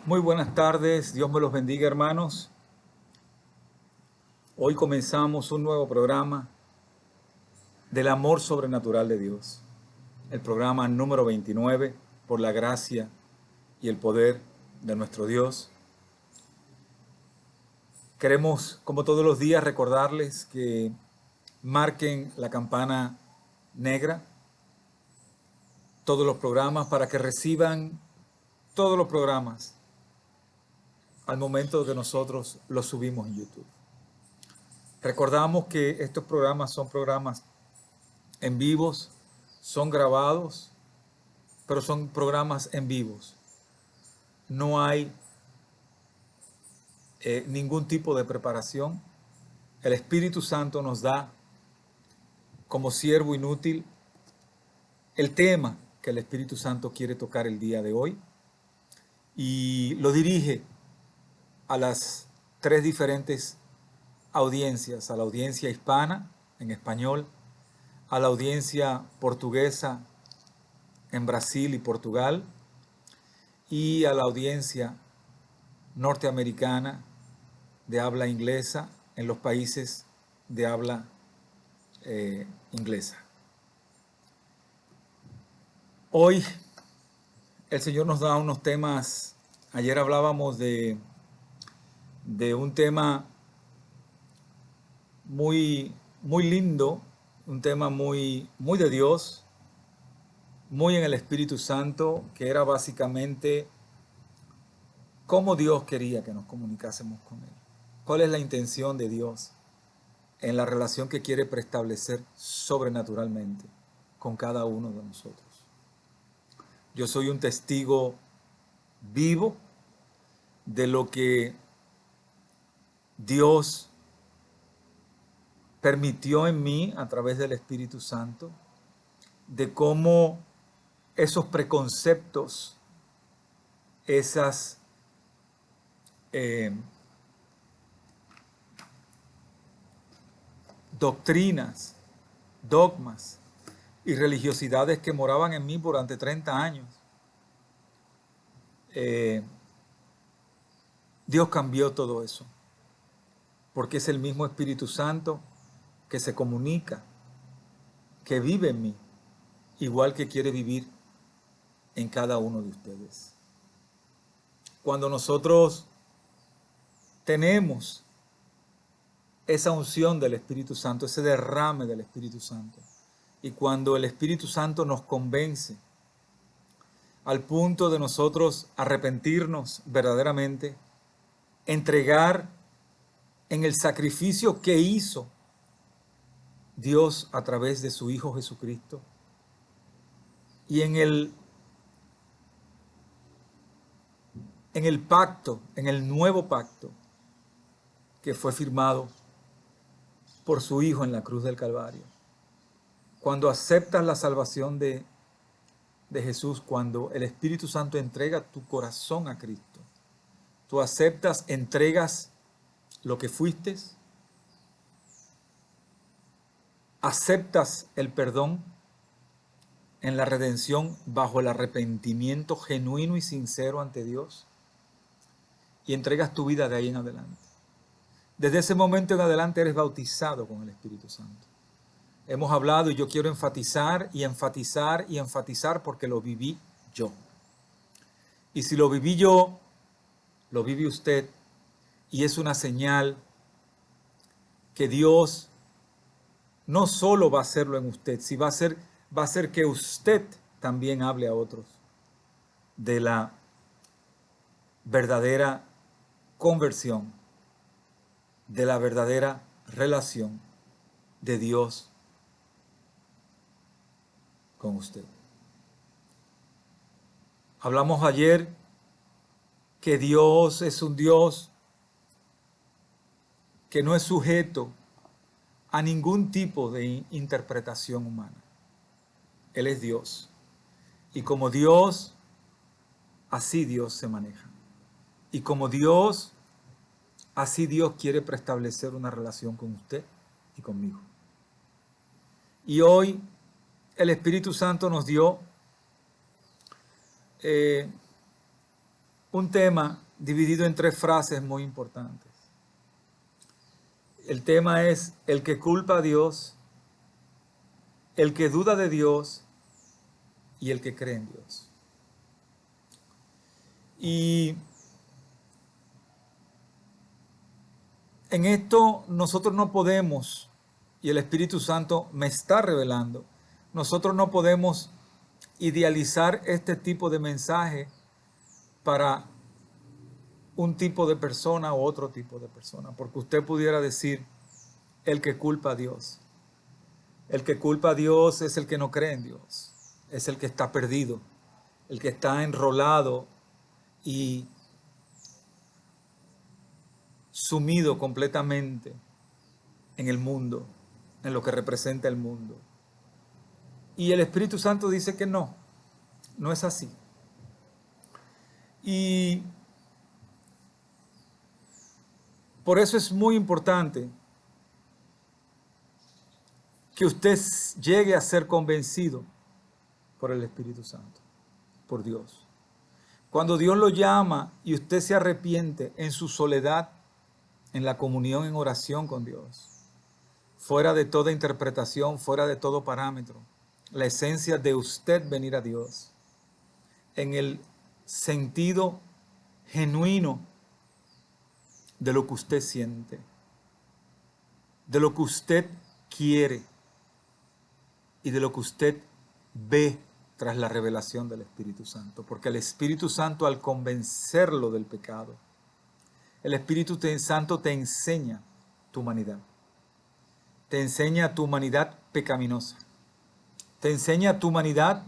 Muy buenas tardes, Dios me los bendiga, hermanos. Hoy comenzamos un nuevo programa del amor sobrenatural de Dios. El programa número 29, por la gracia y el poder de nuestro Dios. Queremos, como todos los días, recordarles que marquen la campana negra todos los programas para que reciban todos los programas al momento que nosotros los subimos en YouTube. Recordamos que estos programas son programas en vivos, son grabados, pero son programas en vivos. No hay ningún tipo de preparación. El Espíritu Santo nos da como siervo inútil el tema que el Espíritu Santo quiere tocar el día de hoy y lo dirige a las tres diferentes audiencias, a la audiencia hispana en español, a la audiencia portuguesa en Brasil y Portugal y a la audiencia norteamericana de habla inglesa en los países de habla inglesa. Hoy el Señor nos da unos temas. Ayer hablábamos de un tema muy lindo, un tema muy de Dios, muy en el Espíritu Santo, que era básicamente cómo Dios quería que nos comunicásemos con Él. ¿Cuál es la intención de Dios en la relación que quiere preestablecer sobrenaturalmente con cada uno de nosotros? Yo soy un testigo vivo de lo que Dios permitió en mí a través del Espíritu Santo, de cómo esos preconceptos, esas doctrinas, dogmas y religiosidades que moraban en mí durante 30 años, Dios cambió todo eso, porque es el mismo Espíritu Santo que se comunica, que vive en mí, igual que quiere vivir en cada uno de ustedes. Cuando nosotros tenemos esa unción del Espíritu Santo, ese derrame del Espíritu Santo, y cuando el Espíritu Santo nos convence al punto de nosotros arrepentirnos verdaderamente, entregar en el sacrificio que hizo Dios a través de su Hijo Jesucristo y en el pacto, en el nuevo pacto que fue firmado por su Hijo en la cruz del Calvario. Cuando aceptas la salvación de Jesús, cuando el Espíritu Santo entrega tu corazón a Cristo, tú aceptas, entregas lo que fuiste, aceptas el perdón en la redención bajo el arrepentimiento genuino y sincero ante Dios y entregas tu vida de ahí en adelante. Desde ese momento en adelante eres bautizado con el Espíritu Santo. Hemos hablado y yo quiero enfatizar y enfatizar y enfatizar porque lo viví yo. Y si lo viví yo, lo vive usted y es una señal que Dios no solo va a hacerlo en usted, sino va a hacer que usted también hable a otros de la verdadera conversión, de la verdadera relación de Dios con usted. Hablamos ayer que Dios es un Dios que no es sujeto a ningún tipo de interpretación humana. Él es Dios. Y como Dios, así Dios se maneja. Y como Dios, así Dios quiere preestablecer una relación con usted y conmigo. Y hoy el Espíritu Santo nos dio un tema dividido en 3 frases muy importantes. El tema es el que culpa a Dios, el que duda de Dios y el que cree en Dios. Y en esto nosotros no podemos, y el Espíritu Santo me está revelando, nosotros no podemos idealizar este tipo de mensaje para un tipo de persona o otro tipo de persona, porque usted pudiera decir el que culpa a Dios. El que culpa a Dios es el que no cree en Dios, es el que está perdido, el que está enrolado y sumido completamente en el mundo, en lo que representa el mundo. Y el Espíritu Santo dice que no es así. Y por eso es muy importante que usted llegue a ser convencido por el Espíritu Santo, por Dios. Cuando Dios lo llama y usted se arrepiente en su soledad, en la comunión, en oración con Dios, fuera de toda interpretación, fuera de todo parámetro, la esencia de usted venir a Dios, en el sentido genuino de lo que usted siente, de lo que usted quiere y de lo que usted ve tras la revelación del Espíritu Santo. Porque el Espíritu Santo, al convencerlo del pecado, el Espíritu Santo te enseña tu humanidad. Te enseña tu humanidad pecaminosa. Te enseña tu humanidad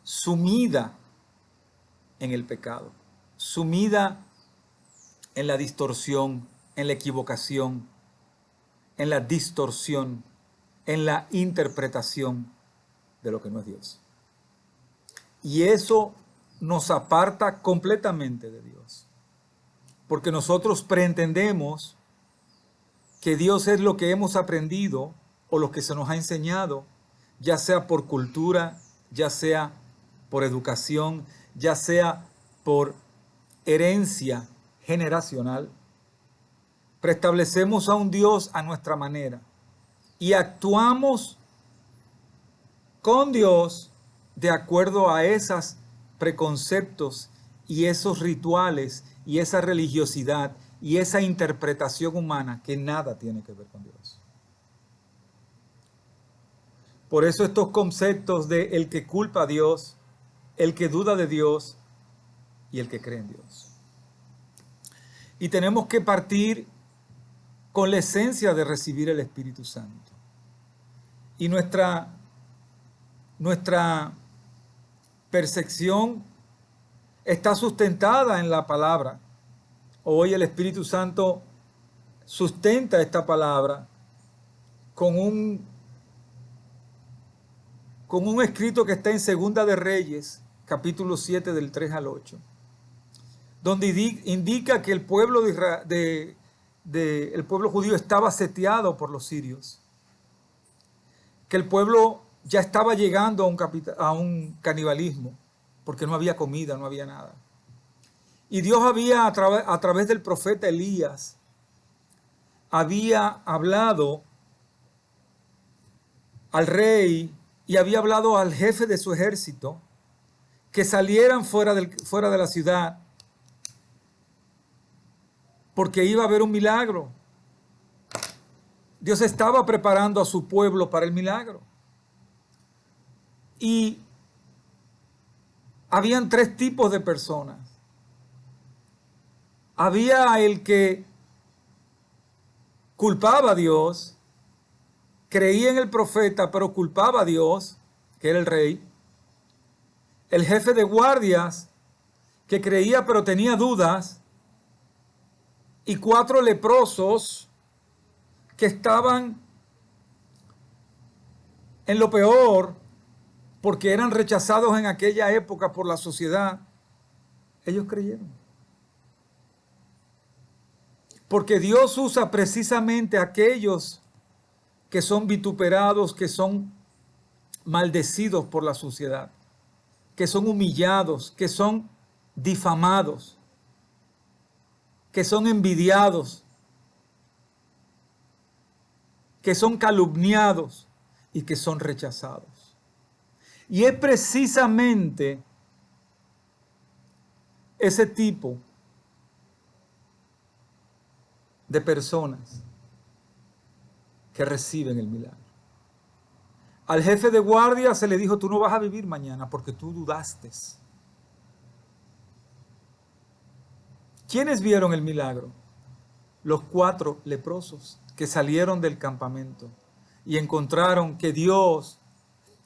sumida en el pecado, sumida en la distorsión, en la equivocación, en la distorsión, en la interpretación de lo que no es Dios. Y eso nos aparta completamente de Dios. Porque nosotros preentendemos que Dios es lo que hemos aprendido o lo que se nos ha enseñado, ya sea por cultura, ya sea por educación, ya sea por herencia generacional. Preestablecemos a un Dios a nuestra manera y actuamos con Dios de acuerdo a esos preconceptos y esos rituales y esa religiosidad y esa interpretación humana que nada tiene que ver con Dios. Por eso estos conceptos de el que culpa a Dios, el que duda de Dios y el que cree en Dios. Y tenemos que partir con la esencia de recibir el Espíritu Santo. Y nuestra percepción está sustentada en la palabra. Hoy el Espíritu Santo sustenta esta palabra con un escrito que está en Segunda de Reyes, capítulo 7, del 3 al 8, donde indica que el pueblo, el pueblo judío estaba sitiado por los sirios, que el pueblo ya estaba llegando a un canibalismo, porque no había comida, no había nada. Y Dios había, a través del profeta Elías, había hablado al rey y había hablado al jefe de su ejército que salieran fuera de la ciudad porque iba a haber un milagro. Dios estaba preparando a su pueblo para el milagro. Y habían 3 tipos de personas. Había el que culpaba a Dios, creía en el profeta, pero culpaba a Dios, que era el rey. El jefe de guardias, que creía pero tenía dudas. Y 4 leprosos que estaban en lo peor porque eran rechazados en aquella época por la sociedad. Ellos creyeron. Porque Dios usa precisamente a aquellos que son vituperados, que son maldecidos por la sociedad, que son humillados, que son difamados, que son envidiados, que son calumniados y que son rechazados. Y es precisamente ese tipo de personas que reciben el milagro. Al jefe de guardia se le dijo: tú no vas a vivir mañana porque tú dudaste. ¿Quiénes vieron el milagro? Los 4 leprosos que salieron del campamento y encontraron que Dios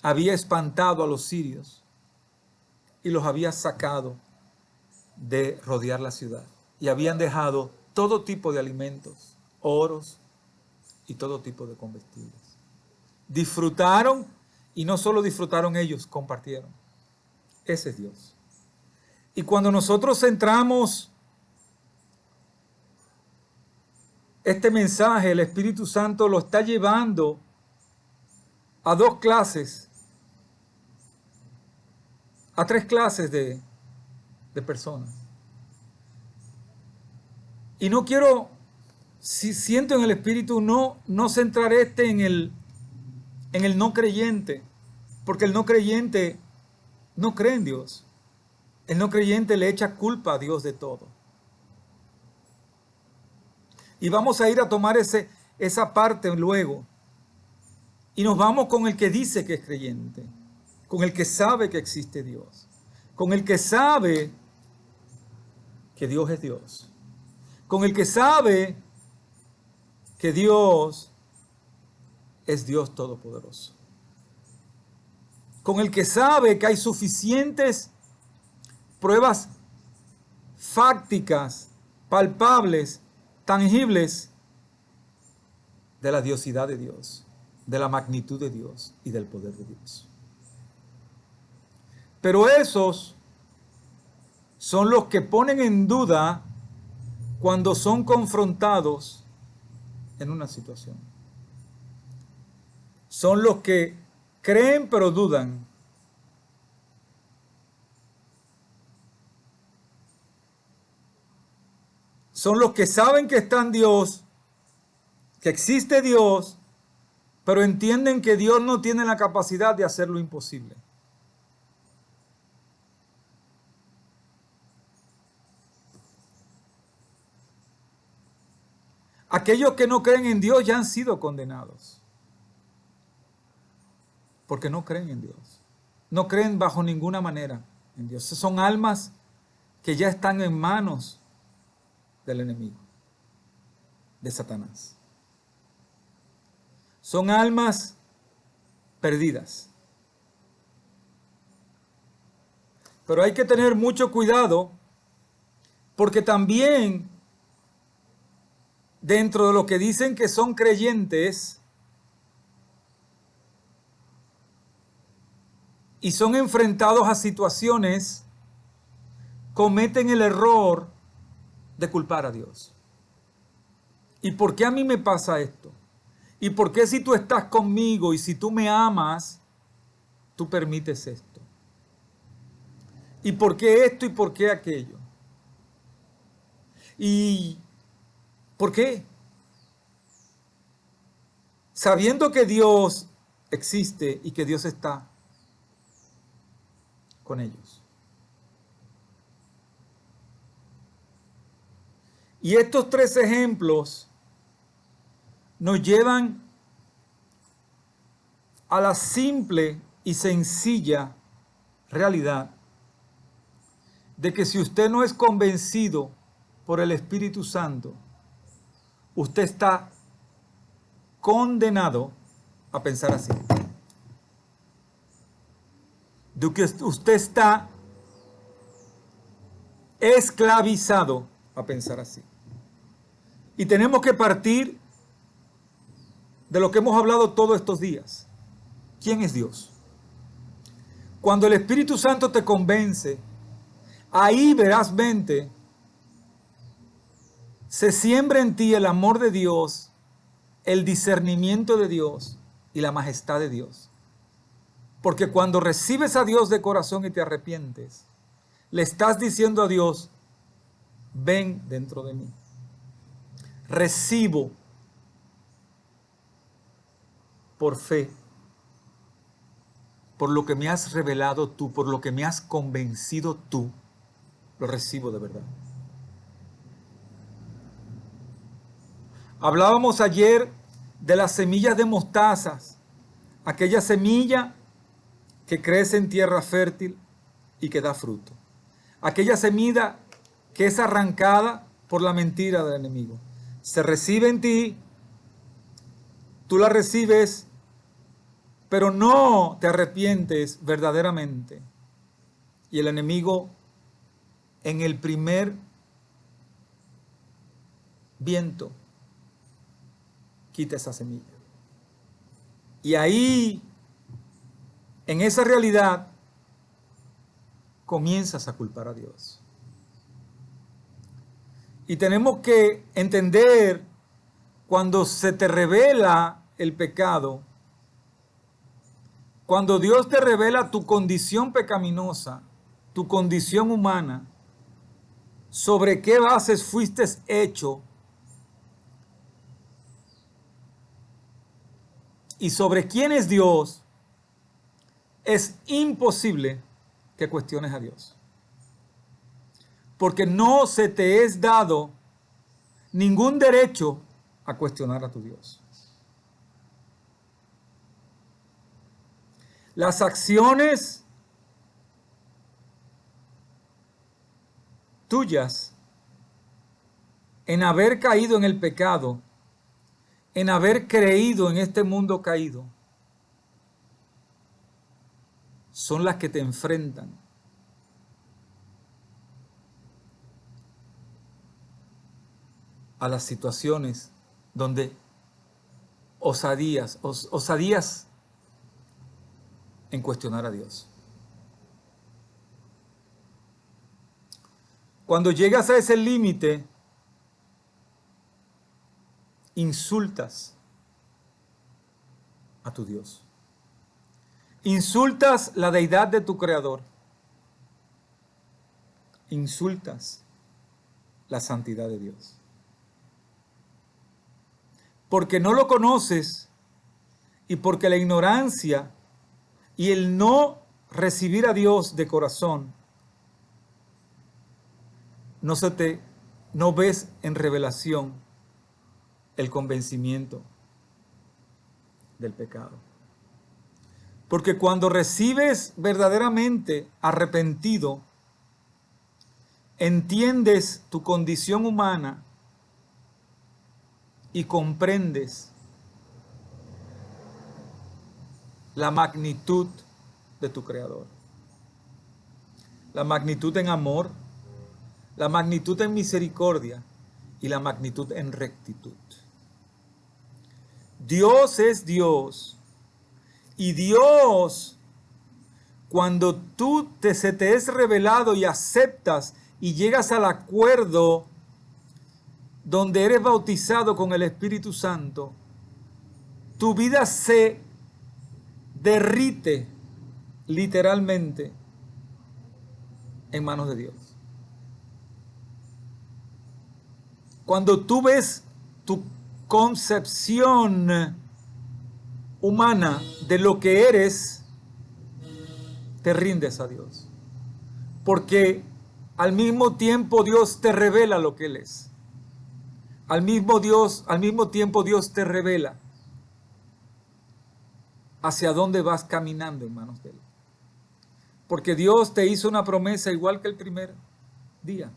había espantado a los sirios y los había sacado de rodear la ciudad. Y habían dejado todo tipo de alimentos, oros y todo tipo de comestibles. Disfrutaron, y no solo disfrutaron ellos, compartieron. Ese es Dios. Y cuando nosotros centramos este mensaje, el Espíritu Santo lo está llevando a 2 clases, a 3 clases de personas. Y no quiero, si siento en el Espíritu, no centrar en el no creyente, porque el no creyente no cree en Dios. El no creyente le echa culpa a Dios de todo. Y vamos a ir a tomar esa parte luego. Y nos vamos con el que dice que es creyente, con el que sabe que existe Dios, con el que sabe que Dios es Dios, con el que sabe que Dios es Dios Todopoderoso, con el que sabe que hay suficientes pruebas fácticas, palpables, tangibles de la diosidad de Dios, de la magnitud de Dios y del poder de Dios. Pero esos son los que ponen en duda cuando son confrontados en una situación. Son los que creen pero dudan. Son los que saben que está en Dios, que existe Dios, pero entienden que Dios no tiene la capacidad de hacer lo imposible. Aquellos que no creen en Dios ya han sido condenados, porque no creen en Dios. No creen bajo ninguna manera en Dios. Son almas que ya están en manos del enemigo, de Satanás. Son almas perdidas. Pero hay que tener mucho cuidado, porque también dentro de lo que dicen que son creyentes y son enfrentados a situaciones, cometen el error de culpar a Dios. ¿Y por qué a mí me pasa esto? ¿Y por qué si tú estás conmigo y si tú me amas, tú permites esto? ¿Y por qué esto y por qué aquello? ¿Y por qué? Sabiendo que Dios existe y que Dios está con ellos. Y estos 3 ejemplos nos llevan a la simple y sencilla realidad de que si usted no es convencido por el Espíritu Santo, usted está condenado a pensar así. De que usted está esclavizado a pensar así. Y tenemos que partir de lo que hemos hablado todos estos días. ¿Quién es Dios? Cuando el Espíritu Santo te convence, ahí verazmente se siembra en ti el amor de Dios, el discernimiento de Dios y la majestad de Dios. Porque cuando recibes a Dios de corazón y te arrepientes, le estás diciendo a Dios, ven dentro de mí. Recibo por fe, por lo que me has revelado tú, por lo que me has convencido tú, lo recibo de verdad. Hablábamos ayer de las semillas de mostazas, aquella semilla que crece en tierra fértil y que da fruto. Aquella semilla que es arrancada por la mentira del enemigo. Se recibe en ti, tú la recibes, pero no te arrepientes verdaderamente. Y el enemigo, en el primer viento, quita esa semilla. Y ahí, en esa realidad, comienzas a culpar a Dios. Y tenemos que entender, cuando se te revela el pecado, cuando Dios te revela tu condición pecaminosa, tu condición humana, sobre qué bases fuiste hecho y sobre quién es Dios, es imposible que cuestiones a Dios. Porque no se te es dado ningún derecho a cuestionar a tu Dios. Las acciones tuyas en haber caído en el pecado, en haber creído en este mundo caído, son las que te enfrentan a las situaciones donde osadías en cuestionar a Dios. Cuando llegas a ese límite, insultas a tu Dios. Insultas la deidad de tu Creador. Insultas la santidad de Dios. Porque no lo conoces y porque la ignorancia y el no recibir a Dios de corazón, no ves en revelación el convencimiento del pecado. Porque cuando recibes verdaderamente arrepentido, entiendes tu condición humana y comprendes la magnitud de tu Creador. La magnitud en amor, la magnitud en misericordia y la magnitud en rectitud. Dios es Dios. Y Dios, cuando se te es revelado y aceptas y llegas al acuerdo donde eres bautizado con el Espíritu Santo, tu vida se derrite literalmente en manos de Dios. Cuando tú ves tu concepción humana de lo que eres, te rindes a Dios. Porque al mismo tiempo Dios te revela lo que Él es. Al mismo tiempo Dios te revela hacia dónde vas caminando en manos de Él. Porque Dios te hizo una promesa igual que el primer día.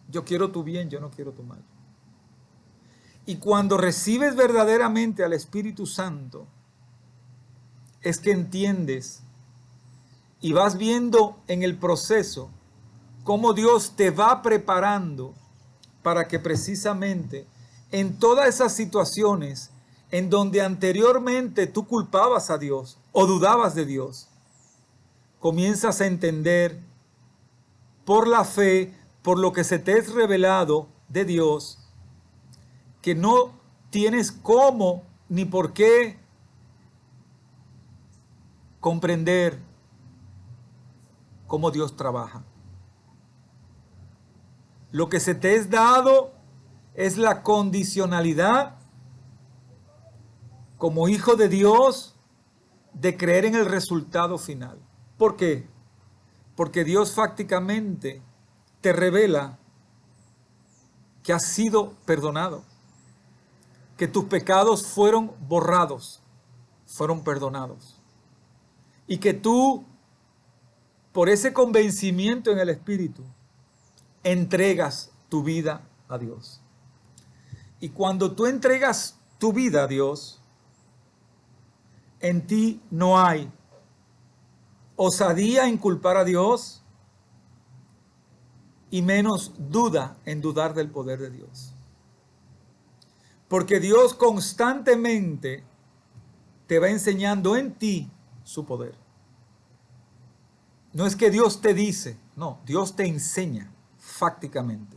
Yo quiero tu bien, yo no quiero tu mal. Y cuando recibes verdaderamente al Espíritu Santo, es que entiendes y vas viendo en el proceso cómo Dios te va preparando para que precisamente en todas esas situaciones en donde anteriormente tú culpabas a Dios o dudabas de Dios, comienzas a entender por la fe, por lo que se te es revelado de Dios, que no tienes cómo ni por qué comprender cómo Dios trabaja. Lo que se te es dado es la condicionalidad como hijo de Dios de creer en el resultado final. ¿Por qué? Porque Dios fácticamente te revela que has sido perdonado, que tus pecados fueron borrados, fueron perdonados, y que tú, por ese convencimiento en el Espíritu, entregas tu vida a Dios. Y cuando tú entregas tu vida a Dios, en ti no hay osadía en culpar a Dios y menos duda en dudar del poder de Dios. Porque Dios constantemente te va enseñando en ti su poder. No es que Dios te dice, no, Dios te enseña fácticamente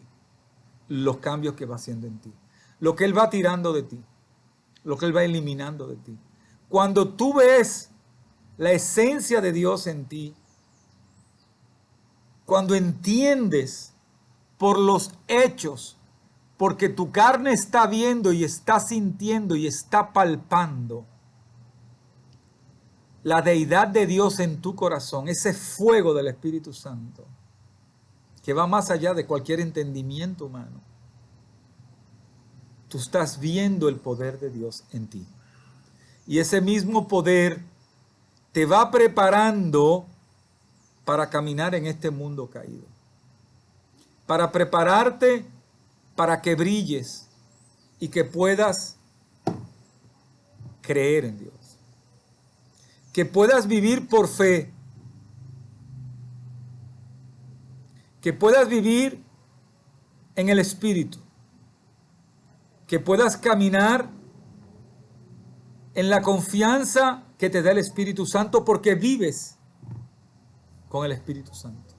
los cambios que va haciendo en ti, lo que Él va tirando de ti, lo que Él va eliminando de ti. Cuando tú ves la esencia de Dios en ti, cuando entiendes por los hechos, porque tu carne está viendo y está sintiendo y está palpando la deidad de Dios en tu corazón, ese fuego del Espíritu Santo, que va más allá de cualquier entendimiento humano. Tú estás viendo el poder de Dios en ti. Y ese mismo poder te va preparando para caminar en este mundo caído. Para prepararte para que brilles y que puedas creer en Dios. Que puedas vivir por fe. Que puedas vivir en el Espíritu. Que puedas caminar en la confianza que te da el Espíritu Santo porque vives con el Espíritu Santo.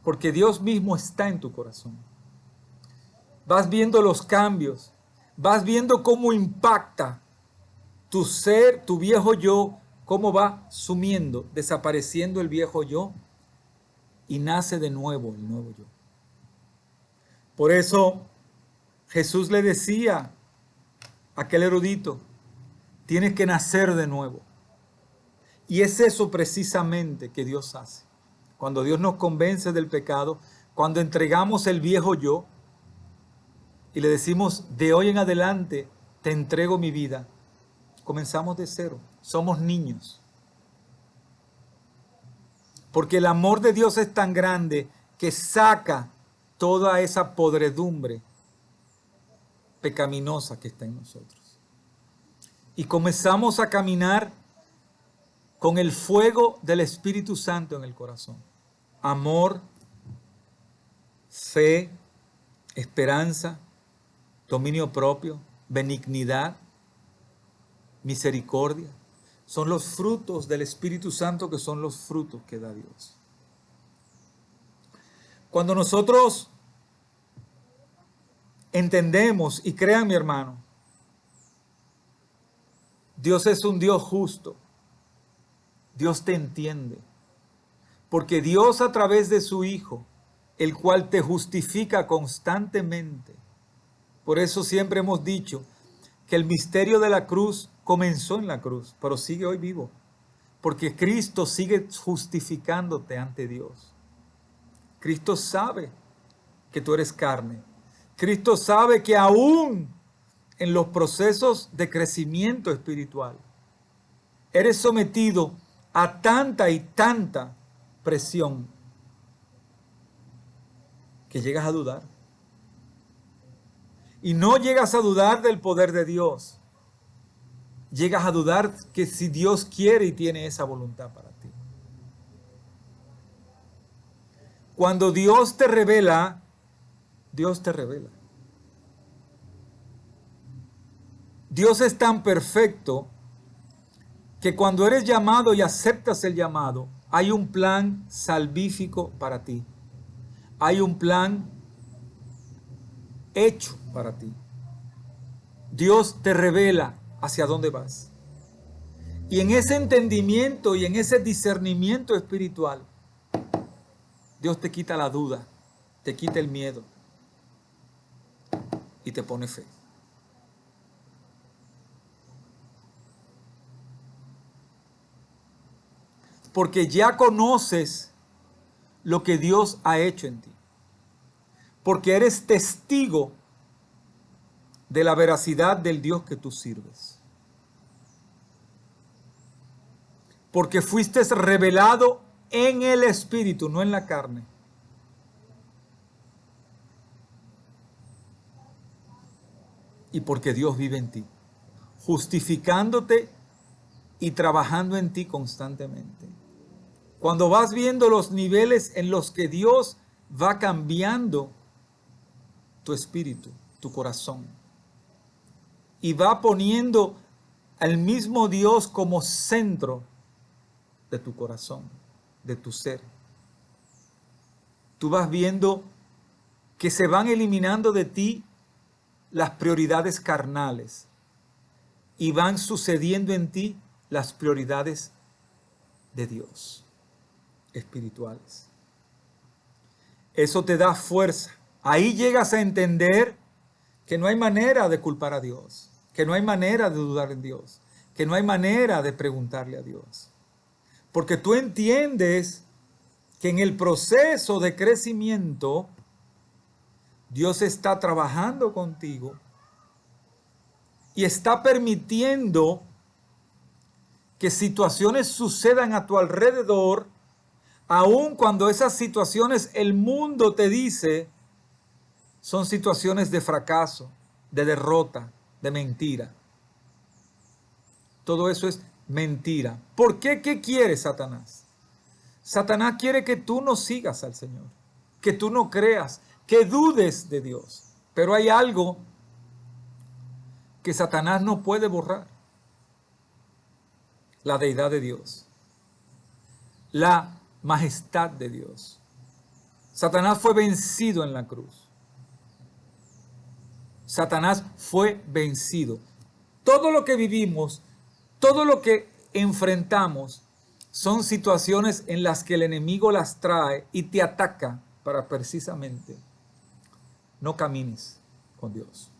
Porque Dios mismo está en tu corazón. Vas viendo los cambios. Vas viendo cómo impacta tu ser, tu viejo yo, cómo va sumiendo, desapareciendo el viejo yo y nace de nuevo el nuevo yo. Por eso Jesús le decía a aquel erudito, tienes que nacer de nuevo. Y es eso precisamente que Dios hace. Cuando Dios nos convence del pecado, cuando entregamos el viejo yo y le decimos, de hoy en adelante te entrego mi vida, comenzamos de cero, somos niños. Porque el amor de Dios es tan grande que saca toda esa podredumbre pecaminosa que está en nosotros. Y comenzamos a caminar con el fuego del Espíritu Santo en el corazón. Amor, fe, esperanza, dominio propio, benignidad, misericordia. Son los frutos del Espíritu Santo que son los frutos que da Dios. Cuando nosotros entendemos, y crean mi hermano, Dios es un Dios justo. Dios te entiende. Porque Dios a través de su Hijo, el cual te justifica constantemente. Por eso siempre hemos dicho que el misterio de la cruz comenzó en la cruz, pero sigue hoy vivo. Porque Cristo sigue justificándote ante Dios. Cristo sabe que tú eres carne. Cristo sabe que aún en los procesos de crecimiento espiritual, eres sometido a tanta y tanta presión que llegas a dudar. Y no llegas a dudar del poder de Dios. Llegas a dudar que si Dios quiere y tiene esa voluntad para ti. Cuando Dios te revela, Dios te revela. Dios es tan perfecto que cuando eres llamado y aceptas el llamado, hay un plan salvífico para ti. Hay un plan hecho para ti. Dios te revela hacia dónde vas. Y en ese entendimiento y en ese discernimiento espiritual, Dios te quita la duda, te quita el miedo, y te pone fe. Porque ya conoces lo que Dios ha hecho en ti. Porque eres testigo de la veracidad del Dios que tú sirves. Porque fuiste revelado en el Espíritu, no en la carne. Y porque Dios vive en ti, justificándote y trabajando en ti constantemente. Cuando vas viendo los niveles en los que Dios va cambiando tu espíritu, tu corazón, y va poniendo al mismo Dios como centro de tu corazón, de tu ser, tú vas viendo que se van eliminando de ti las prioridades carnales y van sucediendo en ti las prioridades de Dios, espirituales. Eso te da fuerza. Ahí llegas a entender que no hay manera de culpar a Dios, que no hay manera de dudar en Dios, que no hay manera de preguntarle a Dios. Porque tú entiendes que en el proceso de crecimiento Dios está trabajando contigo y está permitiendo que situaciones sucedan a tu alrededor, aun cuando esas situaciones el mundo te dice son situaciones de fracaso, de derrota, de mentira. Todo eso es mentira. ¿Por qué? ¿Qué quiere Satanás? Satanás quiere que tú no sigas al Señor, que tú no creas, que dudes de Dios. Pero hay algo que Satanás no puede borrar: la deidad de Dios, la majestad de Dios. Satanás fue vencido en la cruz. Satanás fue vencido. Todo lo que vivimos, todo lo que enfrentamos, son situaciones en las que el enemigo las trae y te ataca para precisamente no camines con Dios.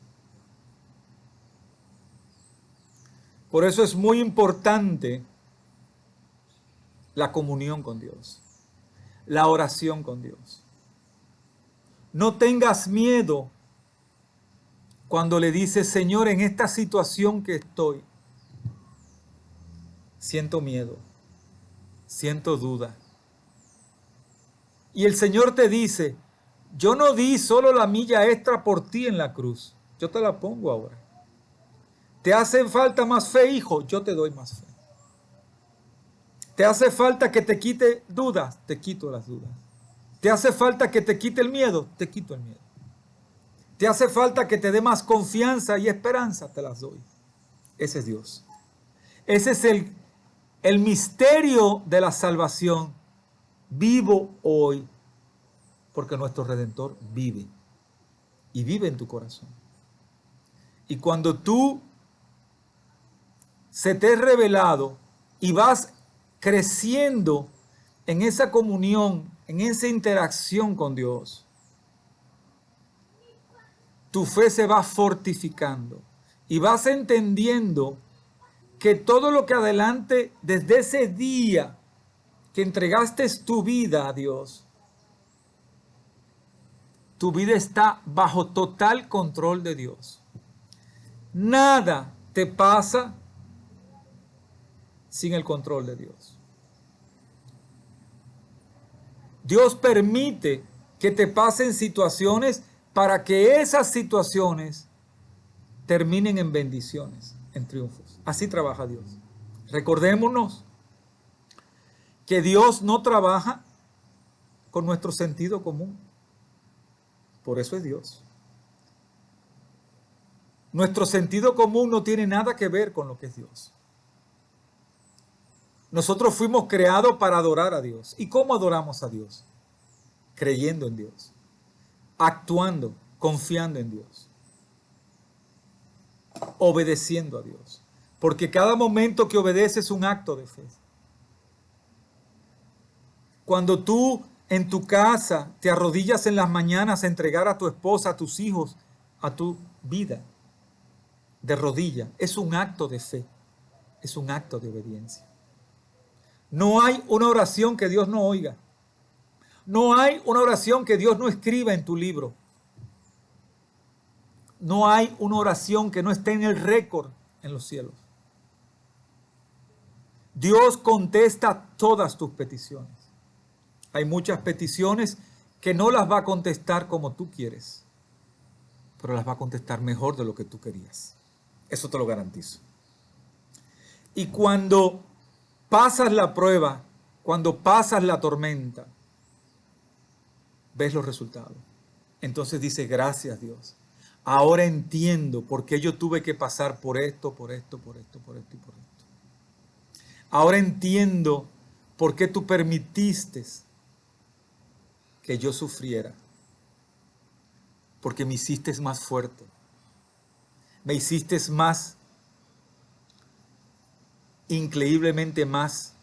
Por eso es muy importante la comunión con Dios, la oración con Dios. No tengas miedo cuando le dices: Señor, en esta situación que estoy, siento miedo, siento duda. Y el Señor te dice: yo no di solo la milla extra por ti en la cruz, yo te la pongo ahora. ¿Te hace falta más fe, hijo? Yo te doy más fe. ¿Te hace falta que te quite dudas? Te quito las dudas. ¿Te hace falta que te quite el miedo? Te quito el miedo. ¿Te hace falta que te dé más confianza y esperanza? Te las doy. Ese es Dios. Ese es el misterio de la salvación. Vivo hoy porque nuestro Redentor vive. Y vive en tu corazón. Y cuando tú se te es revelado y vas creciendo en esa comunión, en esa interacción con Dios, tu fe se va fortificando y vas entendiendo que todo lo que adelante, desde ese día que entregaste tu vida a Dios, tu vida está bajo total control de Dios. Nada te pasa sin el control de Dios. Dios permite que te pasen situaciones para que esas situaciones terminen en bendiciones, en triunfos. Así trabaja Dios. Recordémonos que Dios no trabaja con nuestro sentido común. Por eso es Dios. Nuestro sentido común no tiene nada que ver con lo que es Dios. Nosotros fuimos creados para adorar a Dios. ¿Y cómo adoramos a Dios? Creyendo en Dios, actuando, confiando en Dios, obedeciendo a Dios. Porque cada momento que obedeces es un acto de fe. Cuando tú en tu casa te arrodillas en las mañanas a entregar a tu esposa, a tus hijos, a tu vida de rodilla. Es un acto de fe, es un acto de obediencia. No hay una oración que Dios no oiga. No hay una oración que Dios no escriba en tu libro. No hay una oración que no esté en el récord en los cielos. Dios contesta todas tus peticiones. Hay muchas peticiones que no las va a contestar como tú quieres, pero las va a contestar mejor de lo que tú querías. Eso te lo garantizo. Y cuando pasas la prueba, cuando pasas la tormenta, ves los resultados. Entonces dice, gracias Dios. Ahora entiendo por qué yo tuve que pasar por esto, por esto, por esto, por esto y por esto. Ahora entiendo por qué tú permitiste que yo sufriera. Porque me hiciste más fuerte. Me hiciste más, increíblemente más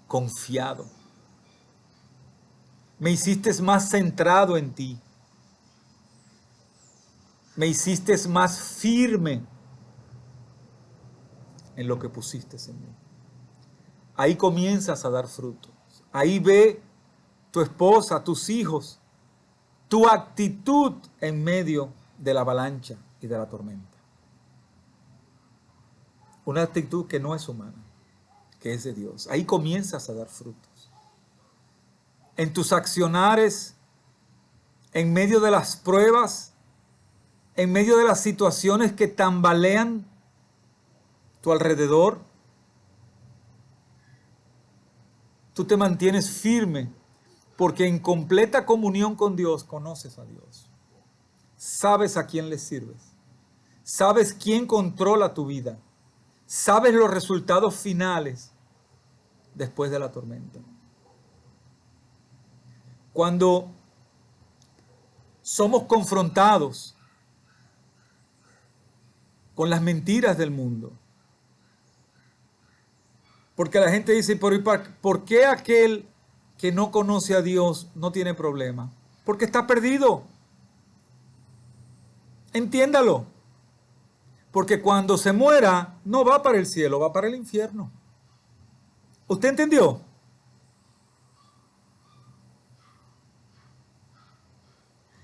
confiado. Me hiciste más centrado en ti. Me hiciste más firme en lo que pusiste en mí. Ahí comienzas a dar frutos. Ahí ve tu esposa, tus hijos, tu actitud en medio de la avalancha y de la tormenta. Una actitud que no es humana, que es de Dios. Ahí comienzas a dar frutos. En tus accionares, en medio de las pruebas, en medio de las situaciones que tambalean tu alrededor, tú te mantienes firme porque en completa comunión con Dios conoces a Dios. Sabes a quién le sirves. Sabes quién controla tu vida. Sabes los resultados finales después de la tormenta. Cuando somos confrontados con las mentiras del mundo, porque la gente dice, ¿por qué aquel que no conoce a Dios no tiene problema? Porque está perdido. Entiéndalo. Porque cuando se muera, no va para el cielo, va para el infierno. ¿Usted entendió?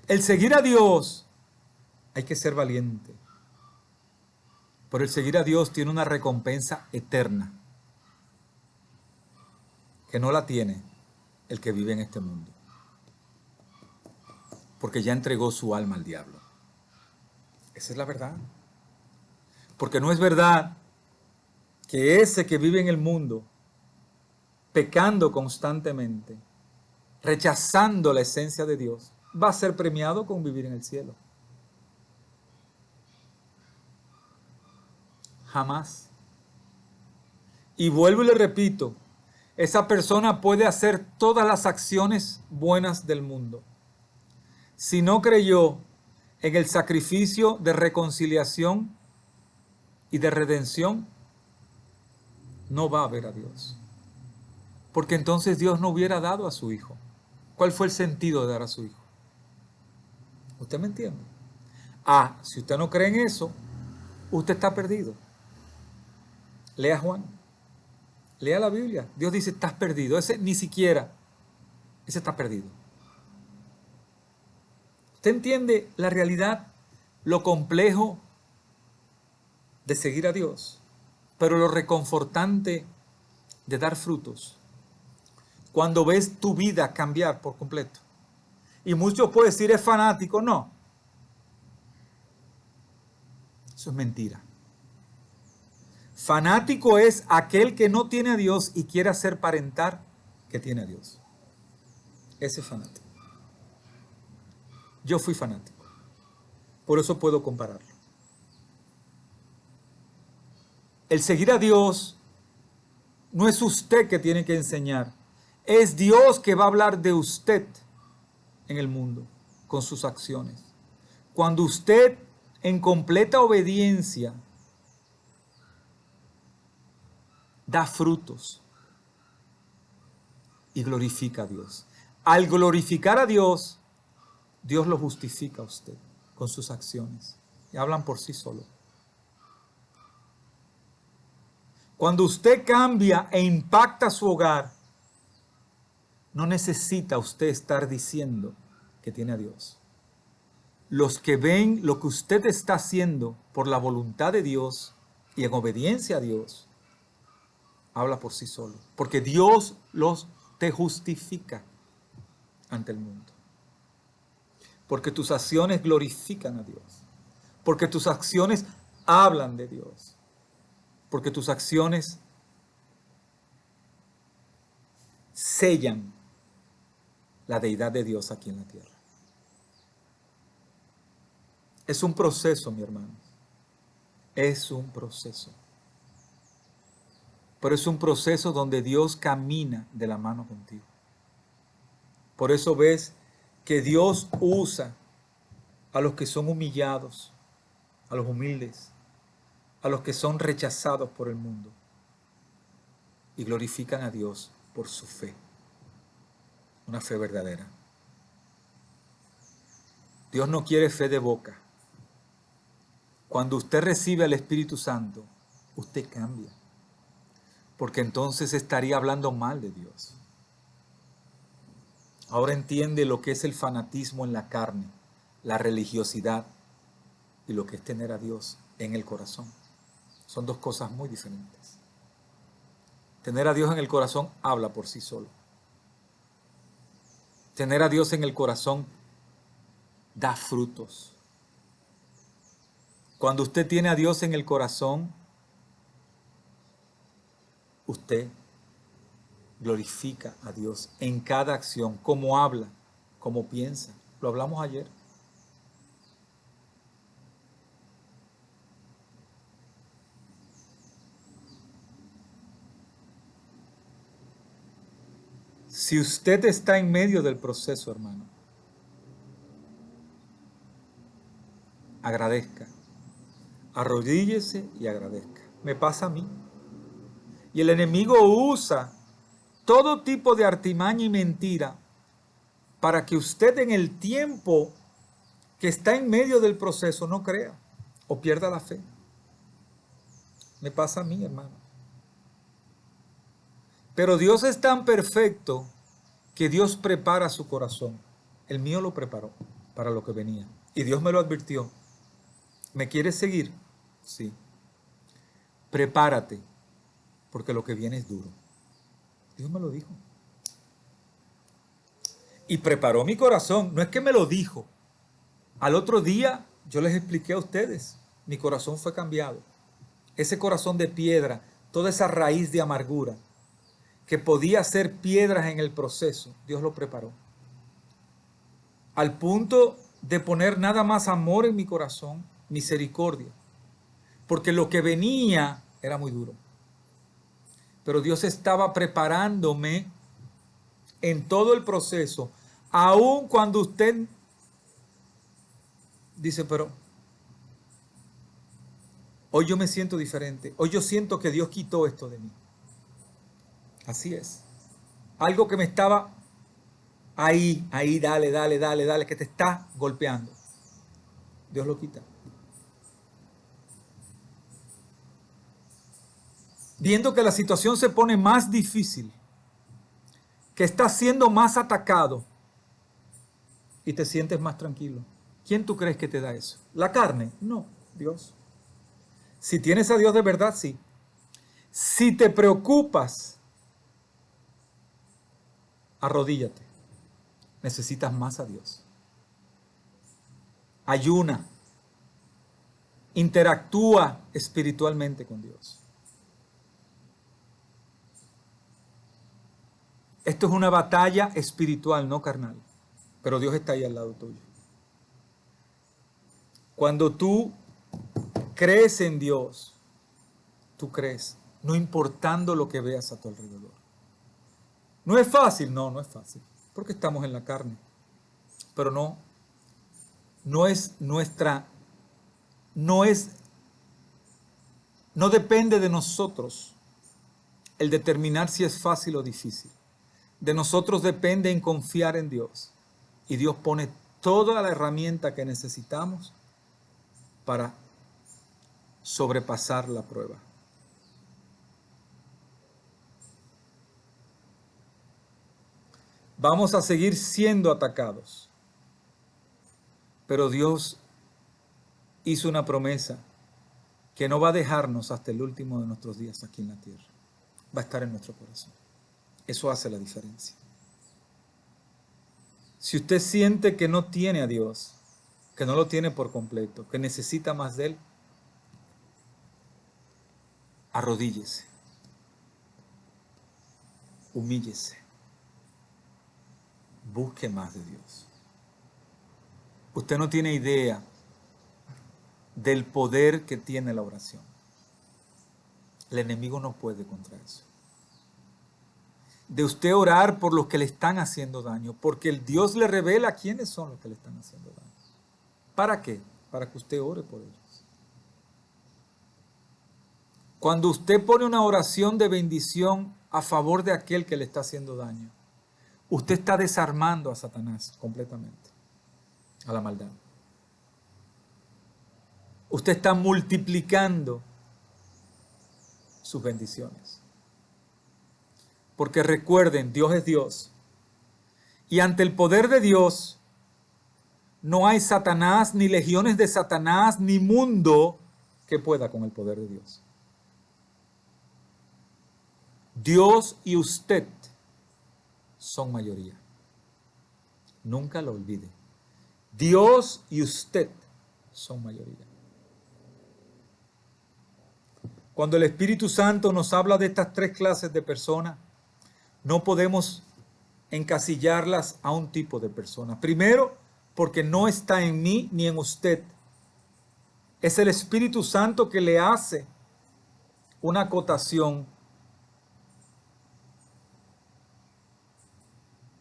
El seguir a Dios, hay que ser valiente. Pero el seguir a Dios tiene una recompensa eterna, que no la tiene el que vive en este mundo. Porque ya entregó su alma al diablo. Esa es la verdad. Porque no es verdad que ese que vive en el mundo, pecando constantemente, rechazando la esencia de Dios, va a ser premiado con vivir en el cielo. Jamás. Y vuelvo y le repito, esa persona puede hacer todas las acciones buenas del mundo. Si no creyó en el sacrificio de reconciliación y de redención, no va a ver a Dios. Porque entonces Dios no hubiera dado a su Hijo. ¿Cuál fue el sentido de dar a su Hijo? ¿Usted me entiende? Si usted no cree en eso, usted está perdido. Lea Juan. Lea la Biblia. Dios dice, estás perdido. Ese ni siquiera. Ese está perdido. ¿Usted entiende la realidad? Lo complejo de seguir a Dios. Pero lo reconfortante de dar frutos. Cuando ves tu vida cambiar por completo. Y muchos pueden decir, es fanático. No. Eso es mentira. Fanático es aquel que no tiene a Dios y quiere hacer aparentar que tiene a Dios. Ese es fanático. Yo fui fanático. Por eso puedo compararlo. El seguir a Dios no es usted que tiene que enseñar. Es Dios que va a hablar de usted en el mundo con sus acciones. Cuando usted en completa obediencia da frutos y glorifica a Dios. Al glorificar a Dios, Dios lo justifica a usted. con sus acciones y hablan por sí solos. Cuando usted cambia e impacta su hogar, no necesita usted estar diciendo que tiene a Dios. Los que ven lo que usted está haciendo por la voluntad de Dios y en obediencia a Dios, habla por sí solo. Porque Dios te justifica ante el mundo. Porque tus acciones glorifican a Dios. Porque tus acciones hablan de Dios. Porque tus acciones sellan la deidad de Dios aquí en la tierra. Es un proceso, mi hermano. Es un proceso. Pero es un proceso donde Dios camina de la mano contigo. Por eso ves que Dios usa a los que son humillados, a los humildes, a los que son rechazados por el mundo y glorifican a Dios por su fe, una fe verdadera. Dios no quiere fe de boca. Cuando usted recibe al Espíritu Santo, usted cambia, porque entonces estaría hablando mal de Dios. Ahora entiende lo que es el fanatismo en la carne, la religiosidad y lo que es tener a Dios en el corazón. Son dos cosas muy diferentes. Tener a Dios en el corazón habla por sí solo. Tener a Dios en el corazón da frutos. Cuando usted tiene a Dios en el corazón, usted glorifica a Dios en cada acción, cómo habla, cómo piensa. Lo hablamos ayer. Si usted está en medio del proceso, hermano, agradezca. Arrodíllese y agradezca. Me pasa a mí. Y el enemigo usa todo tipo de artimaña y mentira para que usted en el tiempo que está en medio del proceso no crea o pierda la fe. Me pasa a mí, hermano. Pero Dios es tan perfecto que Dios prepara su corazón. El mío lo preparó para lo que venía. Y Dios me lo advirtió. ¿Me quieres seguir? Sí. Prepárate, porque lo que viene es duro. Dios me lo dijo. Y preparó mi corazón. No es que me lo dijo. Al otro día yo les expliqué a ustedes. Mi corazón fue cambiado. Ese corazón de piedra, toda esa raíz de amargura que podía ser piedras en el proceso, Dios lo preparó. Al punto de poner nada más amor en mi corazón, misericordia. Porque lo que venía era muy duro. Pero Dios estaba preparándome en todo el proceso, aun cuando usted dice, pero hoy yo me siento diferente, hoy yo siento que Dios quitó esto de mí. Así es. Algo que me estaba ahí, dale, que te está golpeando. Dios lo quita. Viendo que la situación se pone más difícil, que estás siendo más atacado y te sientes más tranquilo. ¿Quién tú crees que te da eso? ¿La carne? No, Dios. Si tienes a Dios de verdad, sí. Si te preocupas, arrodíllate. Necesitas más a Dios. Ayuna. Interactúa espiritualmente con Dios. Esto es una batalla espiritual, no carnal. Pero Dios está ahí al lado tuyo. Cuando tú crees en Dios, tú crees, no importando lo que veas a tu alrededor. ¿No es fácil? No, no es fácil, porque estamos en la carne. Pero no depende de nosotros el determinar si es fácil o difícil. De nosotros depende en confiar en Dios. Y Dios pone toda la herramienta que necesitamos para sobrepasar la prueba. Vamos a seguir siendo atacados, pero Dios hizo una promesa que no va a dejarnos hasta el último de nuestros días aquí en la tierra. Va a estar en nuestro corazón. Eso hace la diferencia. Si usted siente que no tiene a Dios, que no lo tiene por completo, que necesita más de Él, arrodíllese, humíllese, busque más de Dios. Usted no tiene idea del poder que tiene la oración. El enemigo no puede contra eso. De usted orar por los que le están haciendo daño, porque el Dios le revela quiénes son los que le están haciendo daño. ¿Para qué? Para que usted ore por ellos. Cuando usted pone una oración de bendición a favor de aquel que le está haciendo daño, usted está desarmando a Satanás completamente, a la maldad. Usted está multiplicando sus bendiciones. Porque recuerden, Dios es Dios. Y ante el poder de Dios, no hay Satanás, ni legiones de Satanás, ni mundo que pueda con el poder de Dios. Dios y usted son mayoría. Nunca lo olvide. Dios y usted son mayoría. Cuando el Espíritu Santo nos habla de estas tres clases de personas, no podemos encasillarlas a un tipo de persona. Primero, porque no está en mí ni en usted. Es el Espíritu Santo que le hace una acotación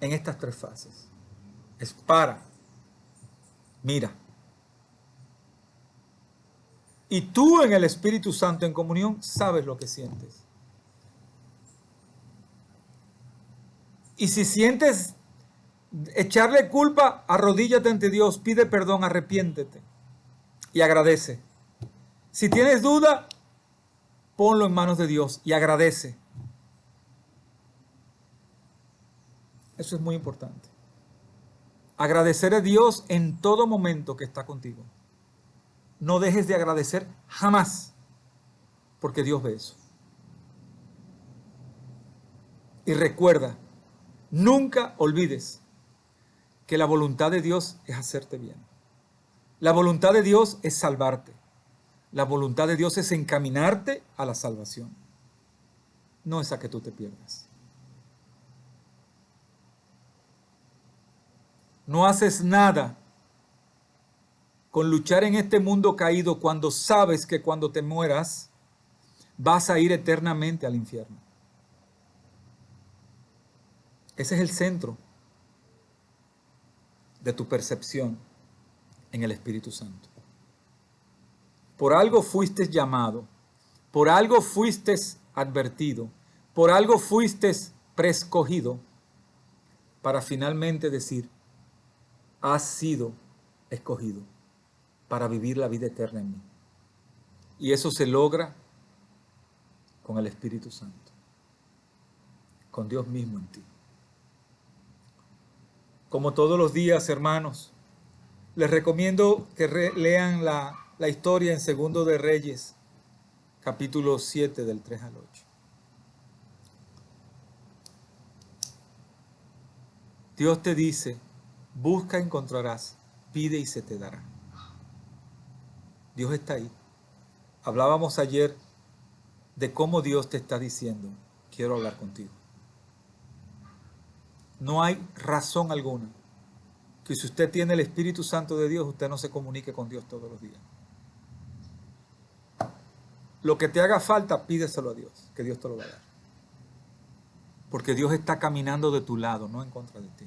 en estas tres fases. Es para, mira. Y tú en el Espíritu Santo en comunión sabes lo que sientes. Y si sientes echarle culpa, arrodíllate ante Dios, pide perdón, arrepiéntete y agradece. Si tienes duda, ponlo en manos de Dios y agradece. Eso es muy importante. Agradecer a Dios en todo momento que está contigo. No dejes de agradecer jamás, porque Dios ve eso. Y recuerda, nunca olvides que la voluntad de Dios es hacerte bien. La voluntad de Dios es salvarte. La voluntad de Dios es encaminarte a la salvación. No es a que tú te pierdas. No haces nada con luchar en este mundo caído cuando sabes que cuando te mueras vas a ir eternamente al infierno. Ese es el centro de tu percepción en el Espíritu Santo. Por algo fuiste llamado, por algo fuiste advertido, por algo fuiste preescogido para finalmente decir, has sido escogido para vivir la vida eterna en mí. Y eso se logra con el Espíritu Santo, con Dios mismo en ti. Como todos los días, hermanos, les recomiendo que lean la historia en Segundo de Reyes, capítulo 7, del 3 al 8. Dios te dice, busca y encontrarás, pide y se te dará. Dios está ahí. Hablábamos ayer de cómo Dios te está diciendo, quiero hablar contigo. No hay razón alguna que si usted tiene el Espíritu Santo de Dios, usted no se comunique con Dios todos los días. Lo que te haga falta, pídeselo a Dios, que Dios te lo va a dar. Porque Dios está caminando de tu lado, no en contra de ti.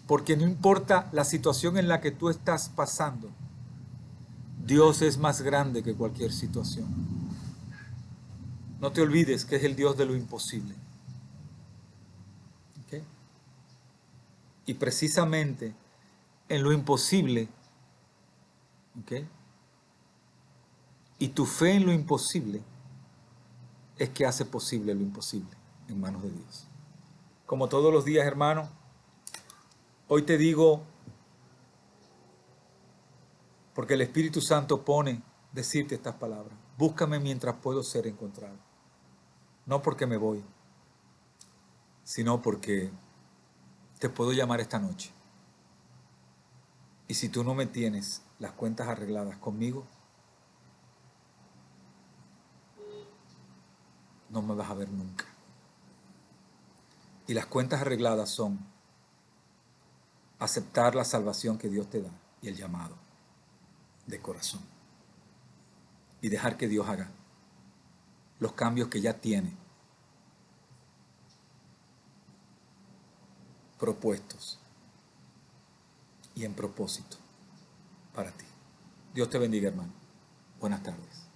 Porque no importa la situación en la que tú estás pasando, Dios es más grande que cualquier situación. No te olvides que es el Dios de lo imposible. ¿Okay? Y precisamente en lo imposible, ¿ok? Y tu fe en lo imposible es que hace posible lo imposible en manos de Dios. Como todos los días, hermano, hoy te digo, porque el Espíritu Santo pone decirte estas palabras: búscame mientras puedo ser encontrado. No porque me voy, sino porque te puedo llamar esta noche. Y si tú no me tienes las cuentas arregladas conmigo, no me vas a ver nunca. Y las cuentas arregladas son aceptar la salvación que Dios te da y el llamado de corazón. Y dejar que Dios haga los cambios que ya tiene propuestos y en propósito para ti. Dios te bendiga, hermano. Buenas tardes.